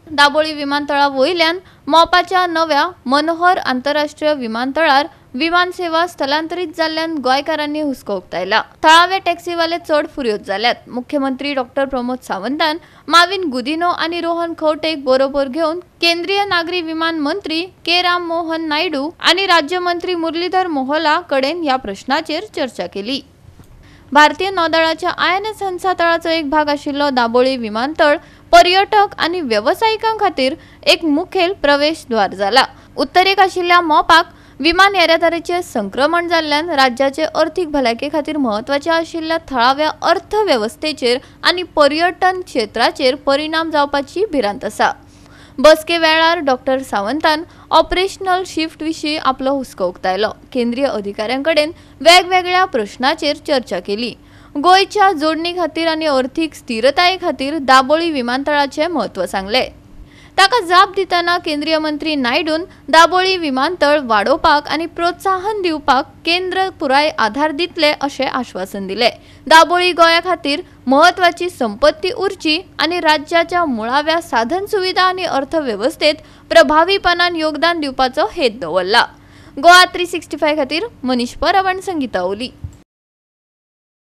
दाबोळी विमानतळा वयल्यान मोपाच्या नव्या मनोहर आंतरराष्ट्रीय विमानतळार विमानसेवा स्थलांतरित जाल्ल्यान गोंयकारांनी हुस्को उक्तायला। थळावे टॅक्सीवाले चड फुर्योज जाल्यात। मुख्यमंत्री डॉक्टर प्रमोद सावंतान माविन गुदिनो आणि रोहन खंवटेक बरोबर घेऊन केंद्रीय नागरी विमान मंत्री के राम मोहन नायडू आणि राज्यमंत्री मुरलीधर मोहोला कडेन या प्रश्नाचेर चर्चा केली। भारतीय नौदळाच्या INS हंसा तळाचो एक भाग आशिल्लो दाबोळी विमानतळ पर्यटक आणि व्यावसायिकां खातीर एक मुखेल प्रवेशद्वार जाला। उत्तरेक आशिल्ल्या मोपाक विमान येरादारीचे संक्रमण जाल्ल्यान राज्याचे अर्थीक भलायके खातीर महत्वाचे आशिल्ल्या थळाव्या अर्थवेवस्थेचेर आणि पर्यटन क्षेत्राचेर परिणाम जावपाची भिरांत आसा। बसके वेळार डॉक्टर सावंतान ऑपरेशनल शिफ्ट विशीं आपलो हुस्को उक्तायलो। केंद्रीय अधिकाऱ्यांकडेन वेगवेगळ्या प्रश्नाचेर चर्चा केली। गोंयच्या जोडणी खातीर आणि अर्थीक स्थिरताये खातीर दाबोळी विमानतळाचे म्हत्व सांगले। ताका जाप दितना केंद्रीय मंत्री नायडून दाबोळी विमानतळ वाडोवपाक आणि प्रोत्साहन दिवपाक केंद्र पुराय आधार दितले अशें आश्वासन दिले। दाबोळी गोंया खातीर महत्वाची संपत्ती उरची आणि राज्याच्या मुळाव्या साधन सुविधा आणि अर्थवेवस्थेत प्रभावीपणान योगदान दिवपाचो हेत दवरला। गोवा 365 खातीर मनीष परब आनी संगीता ओली।